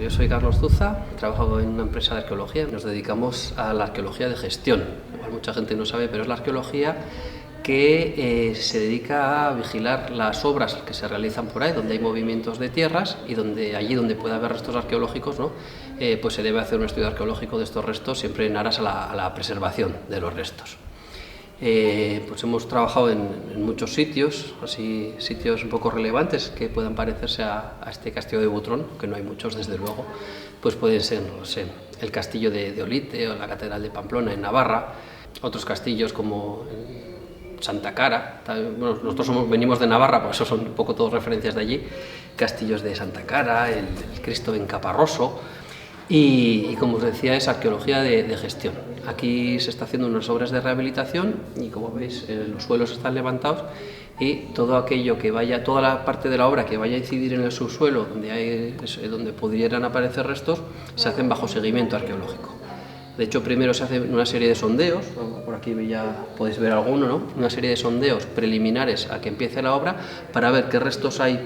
yo soy Carlos Zuza, trabajo en una empresa de arqueología. Nos dedicamos a la arqueología de gestión. Igual mucha gente no sabe, pero es la arqueología que se dedica a vigilar las obras que se realizan por ahí, donde hay movimientos de tierras y allí donde puede haber restos arqueológicos, ¿no? Pues se debe hacer un estudio arqueológico de estos restos, siempre en aras a la preservación de los restos. Pues hemos trabajado en muchos sitios, así sitios un poco relevantes que puedan parecerse a este castillo de Butrón, que no hay muchos desde luego, pues pueden ser, no sé, el castillo de Olite o la catedral de Pamplona en Navarra, otros castillos como Santa Cara. Bueno, nosotros venimos de Navarra, por eso son un poco todas referencias de allí, castillos de Santa Cara, el Cristo en Caparroso. Y como os decía, es arqueología de gestión. Aquí se está haciendo unas obras de rehabilitación y, como veis, los suelos están levantados y todo aquello que vaya, toda la parte de la obra que vaya a incidir en el subsuelo, donde pudieran aparecer restos, se hacen bajo seguimiento arqueológico. De hecho, primero se hace una serie de sondeos, por aquí ya podéis ver alguno, ¿no? Una serie de sondeos preliminares a que empiece la obra para ver qué restos hay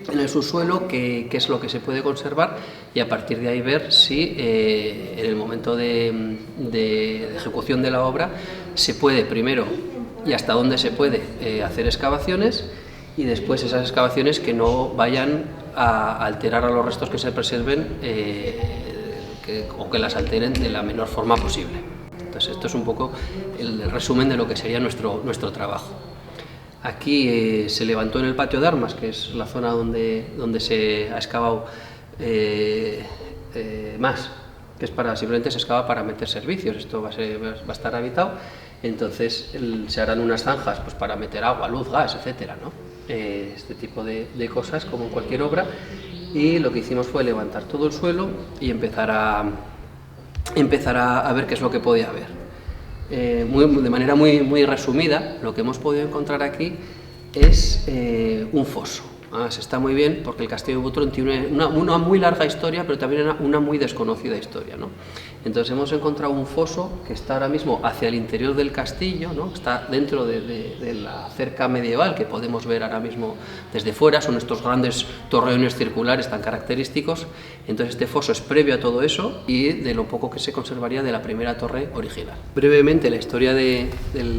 en el subsuelo, qué es lo que se puede conservar, y a partir de ahí ver si en el momento de ejecución de la obra se puede primero y hasta dónde se puede hacer excavaciones, y después esas excavaciones que no vayan a alterar a los restos que se preserven o que las alteren de la menor forma posible. Entonces esto es un poco el resumen de lo que sería nuestro trabajo. Aquí se levantó en el patio de armas, que es la zona donde se ha excavado más, que es simplemente se excava para meter servicios. Esto va a estar habitado, entonces se harán unas zanjas pues, para meter agua, luz, gas, etcétera, ¿no? Este tipo de cosas, como en cualquier obra, y lo que hicimos fue levantar todo el suelo y empezar a ver qué es lo que podía haber. De manera muy resumida, lo que hemos podido encontrar aquí es un foso. Se está muy bien porque el castillo de Butrón tiene una muy larga historia, pero también una muy desconocida historia, ¿no? Entonces hemos encontrado un foso que está ahora mismo hacia el interior del castillo, ¿no? Está dentro de la cerca medieval que podemos ver ahora mismo desde fuera, son estos grandes torreones circulares tan característicos. Entonces este foso es previo a todo eso y de lo poco que se conservaría de la primera torre original. Brevemente, la historia del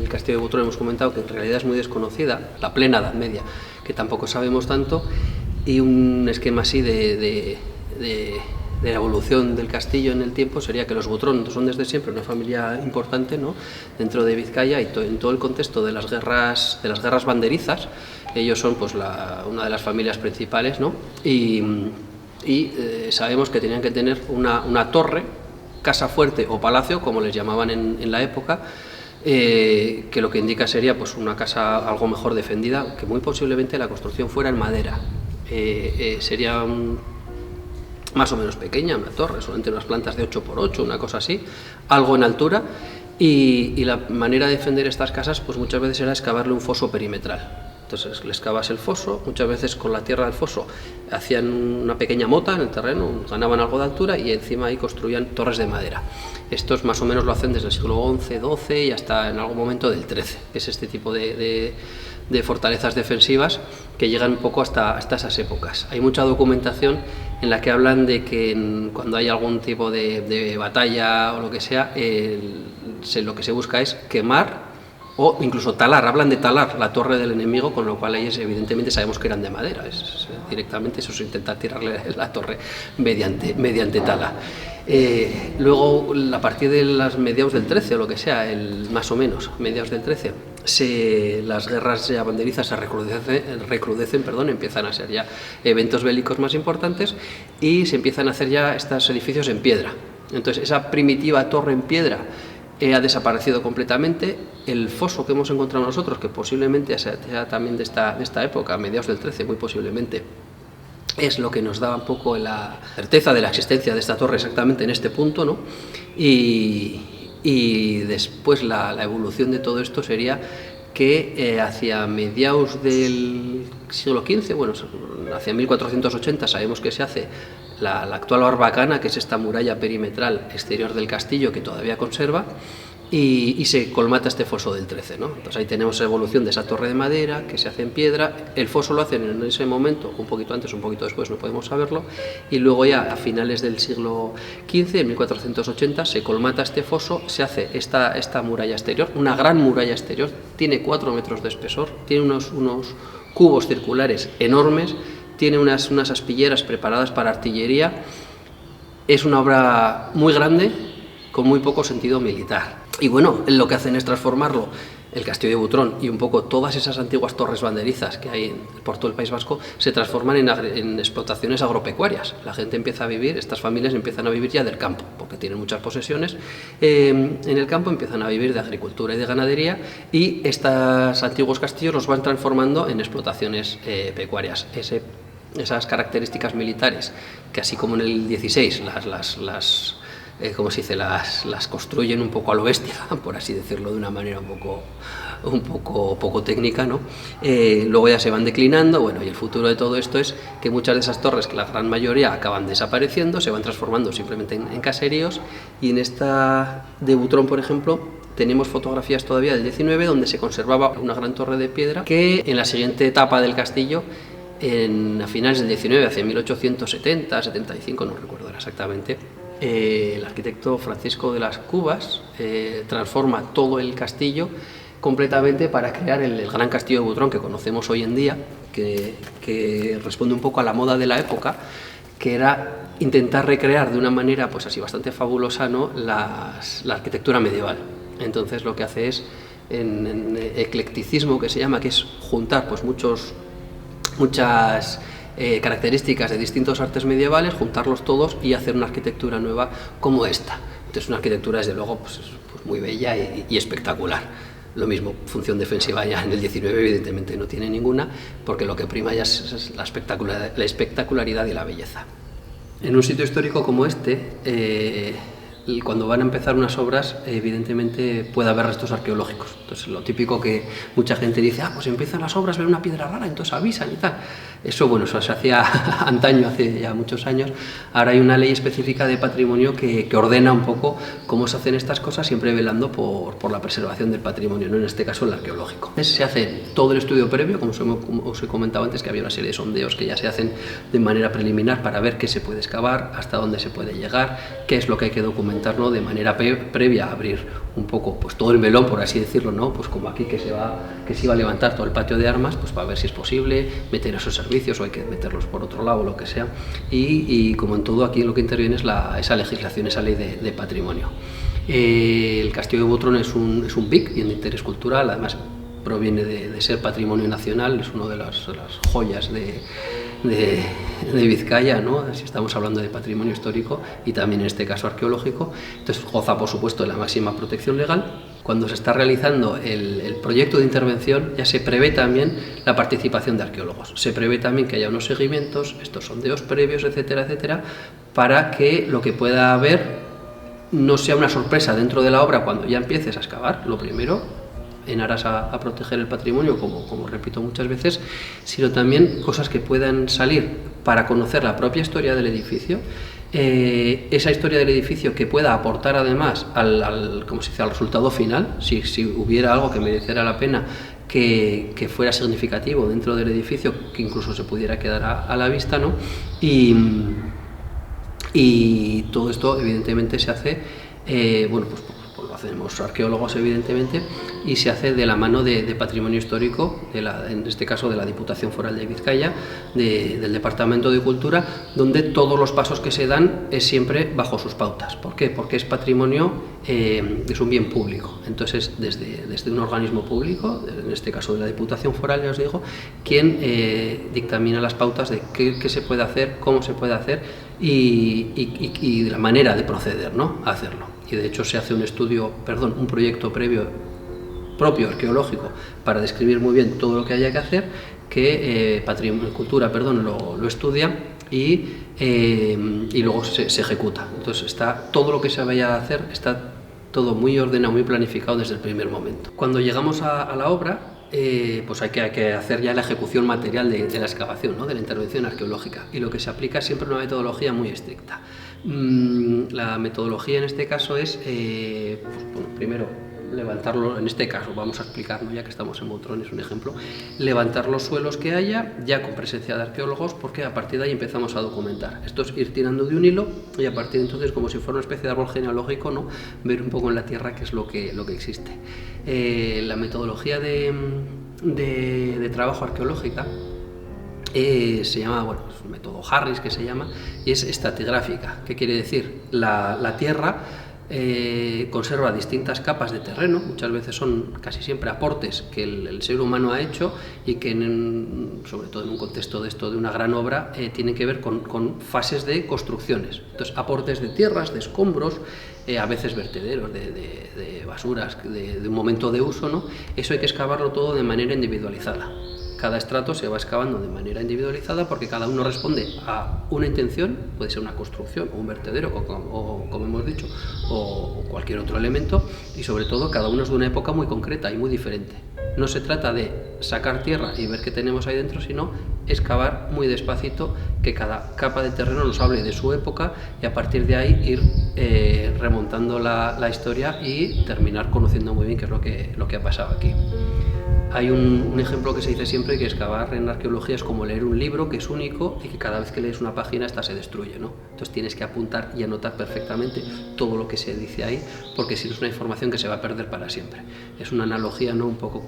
castillo de Butrón hemos comentado que en realidad es muy desconocida, la plena Edad Media, que tampoco sabemos tanto, y un esquema así de la evolución del castillo en el tiempo sería que los Butrón son desde siempre una familia importante, ¿no? Dentro de Vizcaya, y en todo el contexto de las guerras banderizas. Ellos son pues una de las familias principales, ¿no? Y sabemos que tenían que tener una torre, casa fuerte o palacio, como les llamaban en la época, que lo que indica sería pues una casa algo mejor defendida, que muy posiblemente la construcción fuera en madera. Sería más o menos pequeña, una torre, solamente unas plantas de 8×8, una cosa así, algo en altura, y la manera de defender estas casas pues muchas veces era excavarle un foso perimetral. Entonces le excavas el foso, muchas veces con la tierra del foso hacían una pequeña mota en el terreno, ganaban algo de altura y encima ahí construían torres de madera. Estos más o menos lo hacen desde el siglo XI, XII y hasta en algún momento del XIII, que es este tipo de fortalezas defensivas que llegan un poco hasta esas épocas. Hay mucha documentación en la que hablan de que cuando hay algún tipo de batalla o lo que sea, lo que se busca es quemar o incluso talar, hablan de talar la torre del enemigo, con lo cual ellos evidentemente sabemos que eran de madera, directamente eso es intentar tirarle la torre mediante tala. Luego, a partir de las mediados del 13 o lo que sea, más o menos, mediados del 13, las guerras ya banderizas se recrudecen, empiezan a ser ya eventos bélicos más importantes y se empiezan a hacer ya estos edificios en piedra. Entonces, esa primitiva torre en piedra ha desaparecido completamente. El foso que hemos encontrado nosotros, que posiblemente sea también de esta época, mediados del 13, muy posiblemente, es lo que nos da un poco la certeza de la existencia de esta torre exactamente en este punto, ¿no? Y después la evolución de todo esto sería que hacia mediados del siglo XV, bueno, hacia 1480 sabemos que se hace la actual barbacana, que es esta muralla perimetral exterior del castillo que todavía conserva, y se colmata este foso del 13, ¿no? Entonces ahí tenemos la evolución de esa torre de madera que se hace en piedra. El foso lo hacen en ese momento, un poquito antes, un poquito después, no podemos saberlo, y luego ya a finales del siglo XV, en 1480, se colmata este foso, se hace esta muralla exterior, una gran muralla exterior, tiene 4 metros de espesor, tiene unos cubos circulares enormes, tiene unas aspilleras preparadas para artillería. Es una obra muy grande, con muy poco sentido militar. Y bueno, lo que hacen es transformarlo, el castillo de Butrón y un poco todas esas antiguas torres banderizas que hay por todo el País Vasco, se transforman en explotaciones agropecuarias. La gente empieza a vivir, estas familias empiezan a vivir ya del campo, porque tienen muchas posesiones. En el campo empiezan a vivir de agricultura y de ganadería, y estos antiguos castillos los van transformando en explotaciones pecuarias. Esas características militares, que así como en el 16 ¿cómo se dice? Las construyen un poco a lo bestia, por así decirlo, de una manera un poco técnica, ¿no? Luego ya se van declinando, bueno, y el futuro de todo esto es que muchas de esas torres, que la gran mayoría acaban desapareciendo, se van transformando simplemente en caseríos, y en esta de Butrón, por ejemplo, tenemos fotografías todavía del 19, donde se conservaba una gran torre de piedra, que en la siguiente etapa del castillo, a finales del 19, hacia 1870, 75, no recuerdo exactamente, el arquitecto Francisco de las Cubas transforma todo el castillo completamente para crear el gran castillo de Butrón que conocemos hoy en día, que responde un poco a la moda de la época, que era intentar recrear de una manera pues así bastante fabulosa, ¿no?, la arquitectura medieval. Entonces lo que hace es, en eclecticismo, que se llama, que es juntar pues muchas características de distintos artes medievales, juntarlos todos y hacer una arquitectura nueva como esta. Entonces una arquitectura desde luego pues muy bella y espectacular. Lo mismo, función defensiva ya en el 19 evidentemente no tiene ninguna, porque lo que prima ya es la espectacularidad y la belleza. En un sitio histórico como este, cuando van a empezar unas obras, evidentemente puede haber restos arqueológicos. Entonces, lo típico que mucha gente dice, pues empiezan las obras, ven una piedra rara, entonces avisan y tal. Eso, bueno, eso se hacía antaño, hace ya muchos años. Ahora hay una ley específica de patrimonio que ordena un poco cómo se hacen estas cosas, siempre velando por la preservación del patrimonio, ¿no?, en este caso el arqueológico. Se hace todo el estudio previo, como os he comentado antes, que había una serie de sondeos que ya se hacen de manera preliminar para ver qué se puede excavar, hasta dónde se puede llegar, qué es lo que hay que documentar, ¿no?, de manera previa a abrir un poco pues todo el melón, por así decirlo, ¿no?, pues como aquí que se iba a levantar todo el patio de armas, pues para ver si es posible meter esos servicios o hay que meterlos por otro lado o lo que sea, y como en todo aquí lo que interviene es esa legislación, esa ley de patrimonio. El castillo de Butrón es un BIC, bien de interés cultural, además proviene de ser patrimonio nacional, es una de las joyas de Vizcaya, ¿no?, si estamos hablando de patrimonio histórico y también en este caso arqueológico. Entonces goza por supuesto de la máxima protección legal. Cuando se está realizando el proyecto de intervención ya se prevé también la participación de arqueólogos, se prevé también que haya unos seguimientos, estos sondeos previos, etcétera, etcétera, para que lo que pueda haber no sea una sorpresa dentro de la obra cuando ya empieces a excavar, lo primero, en aras a proteger el patrimonio, como repito muchas veces, sino también cosas que puedan salir para conocer la propia historia del edificio, esa historia del edificio que pueda aportar además al resultado final, si hubiera algo que mereciera la pena que fuera significativo dentro del edificio, que incluso se pudiera quedar a la vista, ¿no? Y todo esto evidentemente se hace, lo hacemos arqueólogos evidentemente, y se hace de la mano de patrimonio histórico, en este caso de la Diputación Foral de Vizcaya, del Departamento de Cultura, donde todos los pasos que se dan es siempre bajo sus pautas. ¿Por qué? Porque es patrimonio, es un bien público, entonces desde un organismo público, en este caso de la Diputación Foral, ya os digo, quien dictamina las pautas de qué se puede hacer, cómo se puede hacer y la manera de proceder, ¿no?, a hacerlo. Y de hecho se hace un proyecto propio arqueológico para describir muy bien todo lo que haya que hacer, que Cultura lo estudia y luego se ejecuta. Entonces está todo lo que se vaya a hacer, está todo muy ordenado, muy planificado desde el primer momento. Cuando llegamos a la obra, pues hay que hacer ya la ejecución material de la excavación, ¿no?, de la intervención arqueológica, y lo que se aplica es siempre una metodología muy estricta. La metodología en este caso es, primero, levantarlo, en este caso vamos a explicar, ¿no? Ya que estamos en Motrón, es un ejemplo, levantar los suelos que haya, ya con presencia de arqueólogos, porque a partir de ahí empezamos a documentar. Esto es ir tirando de un hilo y a partir de entonces, como si fuera una especie de árbol genealógico, ¿no? Ver un poco en la tierra qué es lo que existe. La metodología de trabajo arqueológica se llama, bueno, es un método Harris que se llama, y es estratigráfica. ¿Qué quiere decir? La tierra conserva distintas capas de terreno, muchas veces son casi siempre aportes que el ser humano ha hecho y que sobre todo en un contexto de esto de una gran obra tienen que ver con fases de construcciones. Entonces, aportes de tierras, de escombros, a veces vertederos de basuras de un momento de uso, ¿no? Eso hay que excavarlo todo de manera individualizada. Cada estrato se va excavando de manera individualizada porque cada uno responde a una intención, puede ser una construcción o un vertedero, o como hemos dicho, o cualquier otro elemento, y sobre todo cada uno es de una época muy concreta y muy diferente. No se trata de sacar tierra y ver qué tenemos ahí dentro, sino excavar muy despacito, que cada capa de terreno nos hable de su época y a partir de ahí ir remontando la historia y terminar conociendo muy bien qué es lo que ha pasado aquí. Hay un ejemplo que se dice siempre, que excavar en arqueología es como leer un libro que es único y que cada vez que lees una página esta se destruye, ¿no? Entonces tienes que apuntar y anotar perfectamente todo lo que se dice ahí, porque si no es una información que se va a perder para siempre. Es una analogía, ¿no? Un poco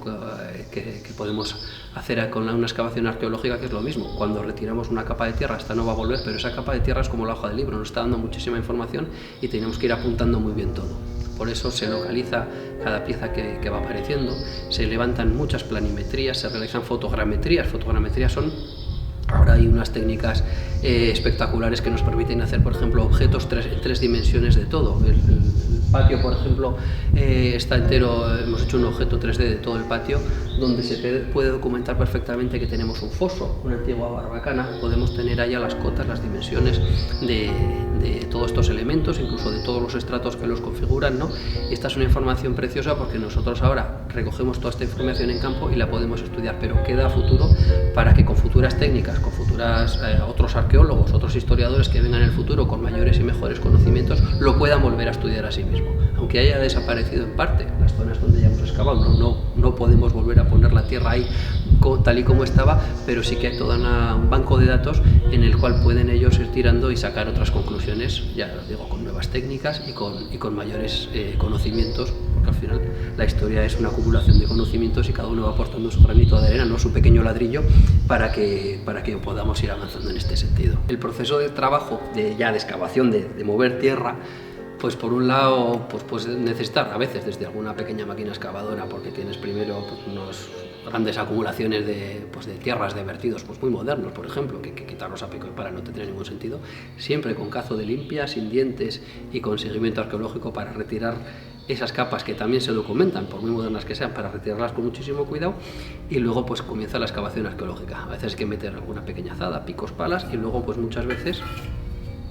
que podemos hacer con una excavación arqueológica, que es lo mismo. Cuando retiramos una capa de tierra, esta no va a volver, pero esa capa de tierra es como la hoja del libro, nos está dando muchísima información y tenemos que ir apuntando muy bien todo. Por eso se localiza cada pieza que va apareciendo, se levantan muchas planimetrías, se realizan fotogrametrías. Fotogrametrías son, ahora hay unas técnicas espectaculares que nos permiten hacer, por ejemplo, objetos en 3 dimensiones de todo. El patio, por ejemplo, está entero, hemos hecho un objeto 3D de todo el patio, donde se puede documentar perfectamente que tenemos un foso, una antigua barbacana, podemos tener allá las cotas, las dimensiones de todos estos elementos, incluso de todos los estratos que los configuran, ¿no? Y esta es una información preciosa porque nosotros ahora recogemos toda esta información en campo y la podemos estudiar, pero queda a futuro para que con futuras técnicas, con futuras otros arqueólogos, otros historiadores que vengan en el futuro con mayores y mejores conocimientos, lo puedan volver a estudiar a sí mismo. Aunque haya desaparecido en parte las zonas donde ya hemos excavado, no podemos volver a poner la tierra ahí tal y como estaba, pero sí que hay todo un banco de datos en el cual pueden ellos ir tirando y sacar otras conclusiones, ya os digo, con nuevas técnicas y con mayores conocimientos, porque al final la historia es una acumulación de conocimientos y cada uno va aportando su granito de arena, no su pequeño ladrillo, para que podamos ir avanzando en este sentido. El proceso de trabajo, de excavación, de mover tierra, pues por un lado puedes necesitar a veces desde alguna pequeña máquina excavadora, porque tienes primero unos grandes acumulaciones de tierras, de vertidos muy modernos, por ejemplo, que quitarlos a pico y pala no tendría ningún sentido, siempre con cazo de limpia, sin dientes y con seguimiento arqueológico para retirar esas capas que también se documentan, por muy modernas que sean, para retirarlas con muchísimo cuidado, y luego pues comienza la excavación arqueológica. A veces hay que meter alguna pequeña azada, picos, palas, y luego pues muchas veces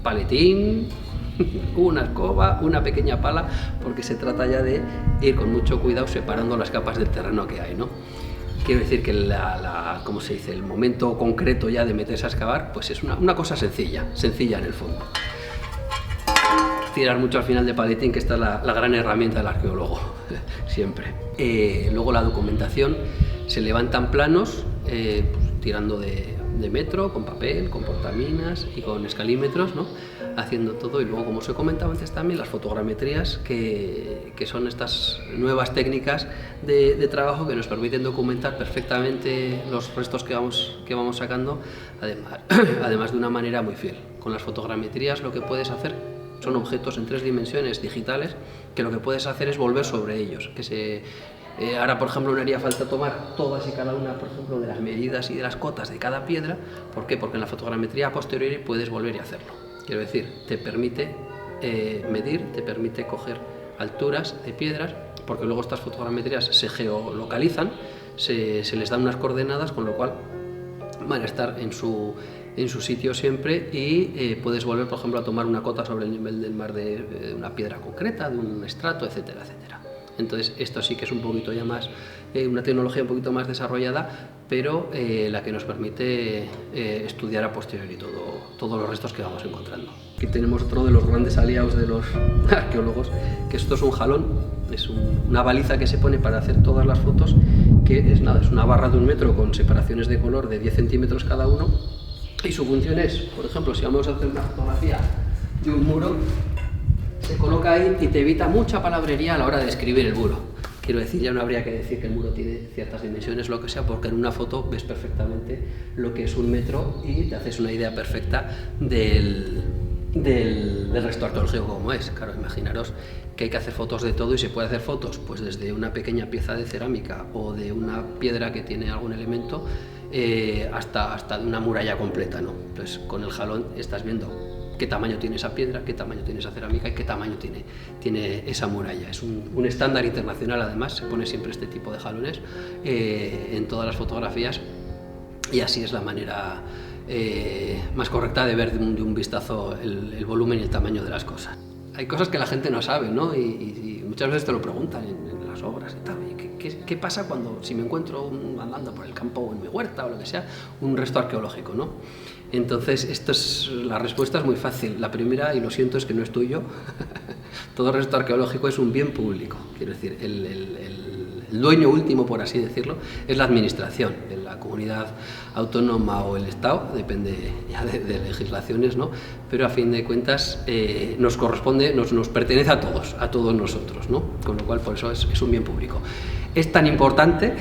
paletín, una escoba, una pequeña pala, porque se trata ya de ir con mucho cuidado separando las capas del terreno que hay, ¿no? Quiero decir que ¿cómo se dice? El momento concreto ya de meterse a excavar, pues es una cosa sencilla en el fondo. Tirar mucho al final de paletín, que esta es la gran herramienta del arqueólogo, siempre. Luego la documentación, se levantan planos, tirando de metro, con papel, con portaminas y con escalímetros, ¿no? Haciendo todo, y luego, como os he comentado antes también, las fotogrametrías, que son estas nuevas técnicas de trabajo que nos permiten documentar perfectamente los restos que vamos sacando, además de una manera muy fiel. Con las fotogrametrías lo que puedes hacer son objetos en 3 dimensiones digitales, que lo que puedes hacer es volver sobre ellos, ahora, por ejemplo, no haría falta tomar todas y cada una, por ejemplo, de las medidas y de las cotas de cada piedra. ¿Por qué? Porque en la fotogrammetría a posteriori puedes volver y hacerlo. Quiero decir, te permite medir, te permite coger alturas de piedras, porque luego estas fotogrametrías se geolocalizan, se les da unas coordenadas, con lo cual van a estar en su sitio siempre, y puedes volver, por ejemplo, a tomar una cota sobre el nivel del mar de una piedra concreta, de un estrato, etcétera, etcétera. Entonces esto sí que es un poquito ya más, una tecnología un poquito más desarrollada, pero la que nos permite estudiar a posteriori todos los restos que vamos encontrando. Aquí tenemos otro de los grandes aliados de los arqueólogos, que esto es un jalón, es una baliza que se pone para hacer todas las fotos, que es nada, es una barra de 1 metro con separaciones de color de 10 centímetros cada uno, y su función es, por ejemplo, si vamos a hacer una fotografía de un muro, se coloca ahí y te evita mucha palabrería a la hora de escribir el muro. Quiero decir, ya no habría que decir que el muro tiene ciertas dimensiones, lo que sea, porque en una foto ves perfectamente lo que es 1 metro y te haces una idea perfecta del resto arqueológico como es. Claro, imaginaros que hay que hacer fotos de todo y se puede hacer fotos pues desde una pequeña pieza de cerámica o de una piedra que tiene algún elemento hasta de una muralla completa, ¿no? Entonces con el jalón estás viendo qué tamaño tiene esa piedra, qué tamaño tiene esa cerámica y qué tamaño tiene esa muralla. Es un estándar internacional, además, se pone siempre este tipo de jalones en todas las fotografías, y así es la manera más correcta de ver de un vistazo el volumen y el tamaño de las cosas. Hay cosas que la gente no sabe, ¿no? Y muchas veces te lo preguntan en las obras y tal. ¿Qué pasa si me encuentro andando por el campo o en mi huerta o lo que sea, un resto arqueológico, ¿no? Entonces, la respuesta es muy fácil. La primera, y lo siento, es que no es tuyo. Todo resto arqueológico es un bien público. Quiero decir, el dueño último, por así decirlo, es la administración, de la comunidad autónoma o el Estado, depende ya de legislaciones, ¿no? Pero a fin de cuentas nos corresponde, nos pertenece a todos nosotros, ¿no? Con lo cual, por eso es un bien público. Es tan importante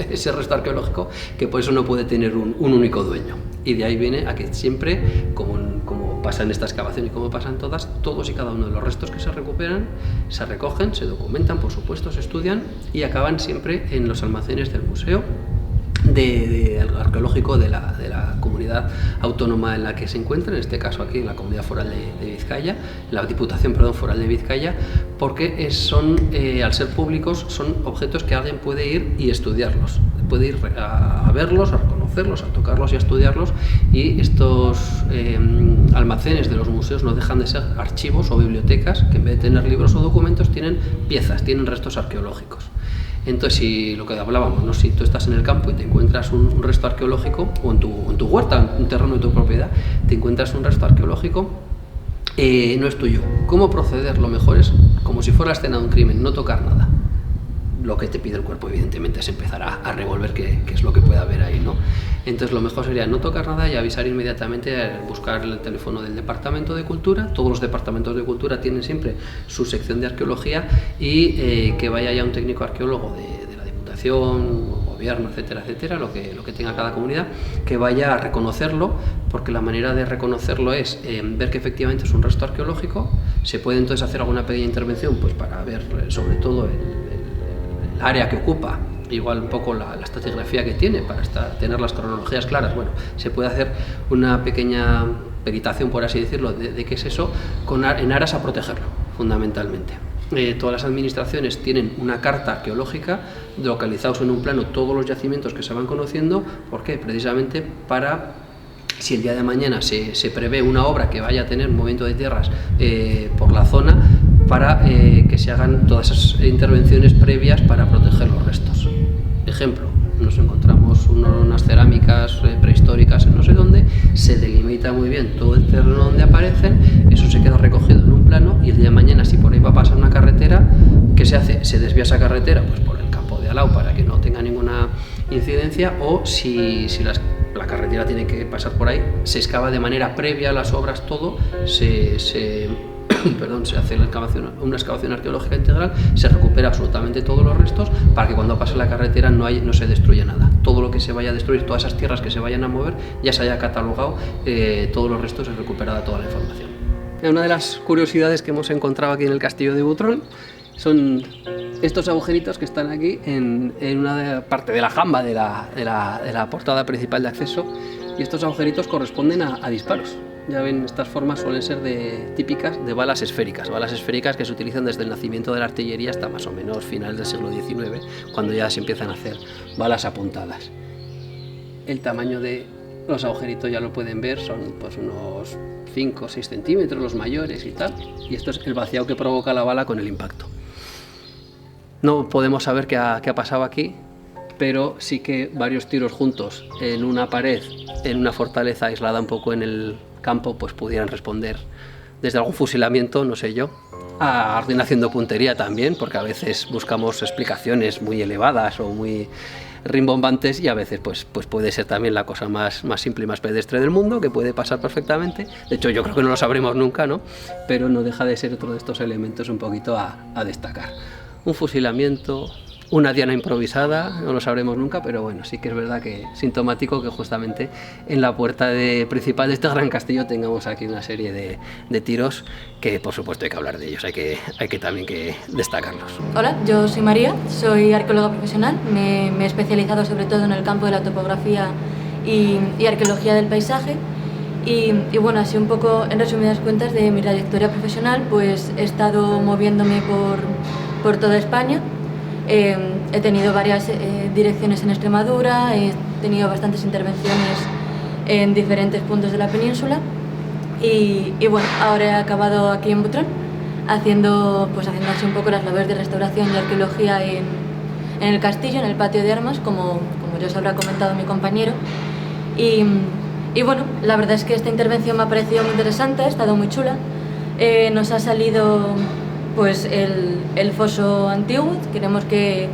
ese resto arqueológico que por eso no puede tener un único dueño. Y de ahí viene a que siempre, como pasa en esta excavación y como pasan todos y cada uno de los restos que se recuperan, se recogen, se documentan, por supuesto, se estudian y acaban siempre en los almacenes del museo arqueológico de la comunidad autónoma en la que se encuentra, en este caso aquí en la Comunidad Foral de Vizcaya, la Diputación Foral de Vizcaya, porque al ser públicos son objetos que alguien puede ir y estudiarlos, puede ir a verlos, a reconocerlos, a tocarlos y a estudiarlos, y estos almacenes de los museos no dejan de ser archivos o bibliotecas que en vez de tener libros o documentos tienen piezas, tienen restos arqueológicos. Entonces, si lo que hablábamos, ¿no? Si tú estás en el campo y te encuentras un resto arqueológico, o en tu huerta, en un terreno de tu propiedad, te encuentras un resto arqueológico, no es tuyo. ¿Cómo proceder? Lo mejor es, como si fuera la escena de un crimen, no tocar nada. Lo que te pide el cuerpo, evidentemente, es empezar a revolver qué es lo que puede haber ahí, ¿no? Entonces, lo mejor sería no tocar nada y avisar inmediatamente, buscar el teléfono del Departamento de Cultura. Todos los departamentos de cultura tienen siempre su sección de arqueología, y que vaya ya un técnico arqueólogo de la Diputación, Gobierno, etcétera, etcétera, lo que tenga cada comunidad, que vaya a reconocerlo, porque la manera de reconocerlo es ver que efectivamente es un resto arqueológico. Se puede entonces hacer alguna pequeña intervención pues para ver sobre todo el área que ocupa, igual un poco la estratigrafía que tiene, para tener las cronologías claras. Bueno, se puede hacer una pequeña peritación, por así decirlo, de qué es eso, en aras a protegerlo, fundamentalmente. Todas las administraciones tienen una carta arqueológica, localizados en un plano todos los yacimientos que se van conociendo. ¿Por qué? Precisamente para, si el día de mañana se prevé una obra que vaya a tener un movimiento de tierras por la zona, para que se hagan todas esas intervenciones previas para proteger los restos. Ejemplo, nos encontramos unas cerámicas prehistóricas en no sé dónde, se delimita muy bien todo el terreno donde aparecen, eso se queda recogido en un plano, y el día de mañana, si por ahí va a pasar una carretera, ¿qué se hace? Se desvía esa carretera pues por el campo de al lado para que no tenga ninguna incidencia, o si la carretera tiene que pasar por ahí, se excava de manera previa a las obras todo, se hace una excavación arqueológica integral, se recupera absolutamente todos los restos para que cuando pase la carretera no se destruya nada. Todo lo que se vaya a destruir, todas esas tierras que se vayan a mover, ya se haya catalogado todos los restos y recuperada toda la información. Una de las curiosidades que hemos encontrado aquí en el castillo de Butrón son estos agujeritos que están aquí en una parte de la jamba de la portada principal de acceso, y estos agujeritos corresponden a disparos. Ya ven, estas formas suelen ser típicas de balas esféricas que se utilizan desde el nacimiento de la artillería hasta más o menos finales del siglo XIX, cuando ya se empiezan a hacer balas apuntadas. El tamaño de los agujeritos ya lo pueden ver, son pues unos 5 o 6 centímetros los mayores y tal, y esto es el vaciado que provoca la bala con el impacto. No podemos saber qué ha pasado aquí, pero sí que varios tiros juntos en una pared, en una fortaleza aislada un poco en el campo, pues pudieran responder desde algún fusilamiento, no sé yo, a ir haciendo puntería también, porque a veces buscamos explicaciones muy elevadas o muy rimbombantes y a veces pues puede ser también la cosa más simple y más pedestre del mundo, que puede pasar perfectamente. De hecho, yo creo que no lo sabremos nunca, ¿no? Pero no deja de ser otro de estos elementos un poquito a destacar. Un fusilamiento, una diana improvisada, no lo sabremos nunca, pero bueno, sí que es verdad que es sintomático que justamente en la puerta principal de este gran castillo tengamos aquí una serie de tiros que por supuesto hay que hablar de ellos, hay que también que destacarlos. Hola, yo soy María, soy arqueóloga profesional, me he especializado sobre todo en el campo de la topografía y arqueología del paisaje y bueno, así un poco en resumidas cuentas de mi trayectoria profesional, pues he estado moviéndome por toda España. He tenido varias direcciones en Extremadura, he tenido bastantes intervenciones en diferentes puntos de la península y bueno, ahora he acabado aquí en Butrón haciendo así un poco las labores de restauración y arqueología en el castillo, en el patio de armas, como ya os habrá comentado mi compañero. Y bueno, la verdad es que esta intervención me ha parecido muy interesante, ha estado muy chula. Nos ha salido pues el foso antiguo, creemos que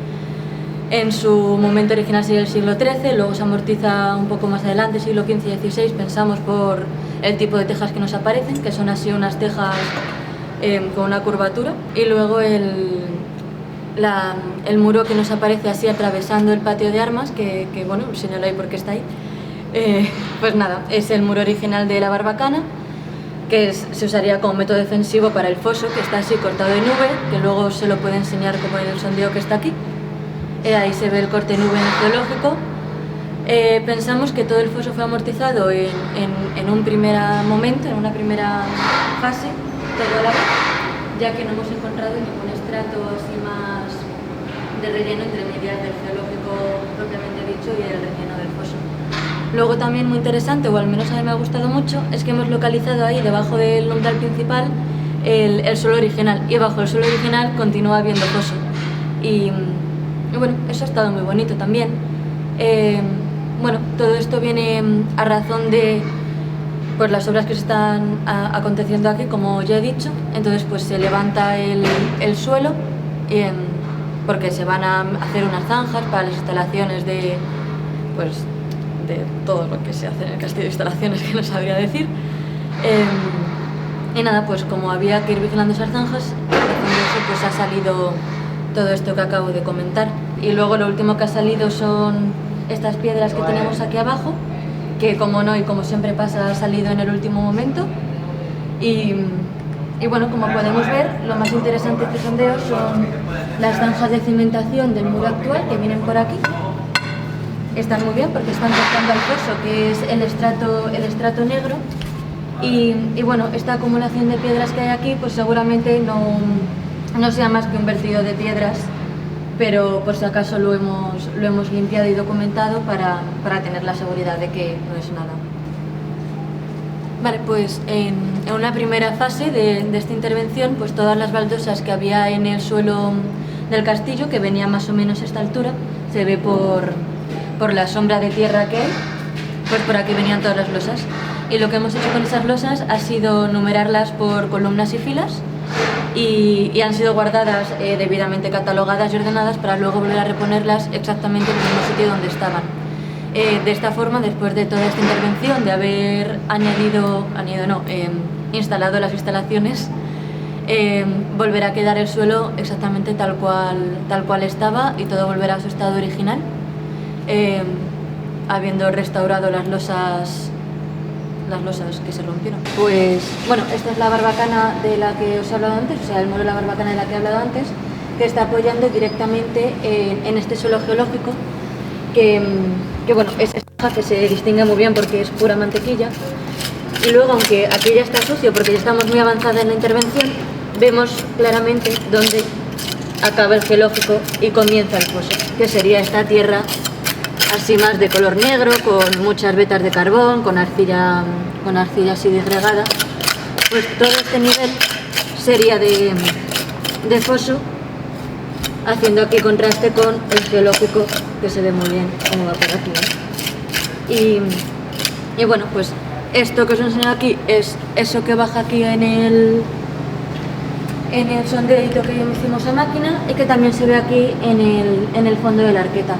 en su momento original sería el siglo XIII, luego se amortiza un poco más adelante, siglo XV y XVI, pensamos por el tipo de tejas que nos aparecen, que son así unas tejas con una curvatura, y luego el muro que nos aparece así atravesando el patio de armas, que bueno, os señalo ahí porque está ahí, pues nada, es el muro original de la barbacana, que se usaría como método defensivo para el foso, que está así cortado de nube, que luego se lo puede enseñar como en el sondeo que está aquí. Ahí se ve el corte de nube en el geológico. Pensamos que todo el foso fue amortizado en un primer momento, en una primera fase, todo a la vez, ya que no hemos encontrado ningún estrato así más de relleno entre medias del geológico propiamente dicho y el relleno del foso. Luego también muy interesante, o al menos a mí me ha gustado mucho, es que hemos localizado ahí debajo del umbral principal el suelo original, y bajo el suelo original continúa habiendo foso. Y bueno, eso ha estado muy bonito también. Bueno, todo esto viene a razón de pues, las obras que se están aconteciendo aquí, como ya he dicho. Entonces pues se levanta el suelo porque se van a hacer unas zanjas para las instalaciones de todo lo que se hace en el castillo de instalaciones, que no sabría decir. Y nada, pues como había que ir vigilando esas zanjas, pues ha salido todo esto que acabo de comentar. Y luego lo último que ha salido son estas piedras que tenemos aquí abajo, que como no y como siempre pasa, ha salido en el último momento. Y bueno, como podemos ver, lo más interesante de este sondeo son las zanjas de cimentación del muro actual que vienen por aquí. Están muy bien porque están cortando al foso, que es el estrato negro. Y bueno, esta acumulación de piedras que hay aquí, pues seguramente no sea más que un vertido de piedras, pero por si acaso lo hemos limpiado y documentado para tener la seguridad de que no es nada. Vale, pues en una primera fase de esta intervención, pues todas las baldosas que había en el suelo del castillo, que venía más o menos a esta altura, se ve por la sombra de tierra que hay, pues por aquí venían todas las losas. Y lo que hemos hecho con esas losas ha sido numerarlas por columnas y filas y han sido guardadas debidamente catalogadas y ordenadas para luego volver a reponerlas exactamente en el mismo sitio donde estaban. De esta forma, después de toda esta intervención, de haber instalado las instalaciones, volverá a quedar el suelo exactamente tal cual estaba y todo volverá a su estado original. Habiendo restaurado las losas que se rompieron. Pues bueno, esta es la barbacana de la que os he hablado antes, o sea, el muro de la barbacana de la que he hablado antes, que está apoyando directamente en este suelo geológico, que bueno, es esta que se distingue muy bien porque es pura mantequilla. Y luego, aunque aquí ya está sucio porque ya estamos muy avanzada en la intervención, vemos claramente dónde acaba el geológico y comienza el foso, que sería esta tierra así más de color negro, con muchas vetas de carbón, con arcilla así disgregada. Pues todo este nivel sería de foso haciendo aquí contraste con el geológico, que se ve muy bien cómo va por aquí, ¿no? Y bueno, pues esto que os he enseñado aquí es eso que baja aquí en el sondeadito que hicimos a máquina y que también se ve aquí en el fondo de la arqueta.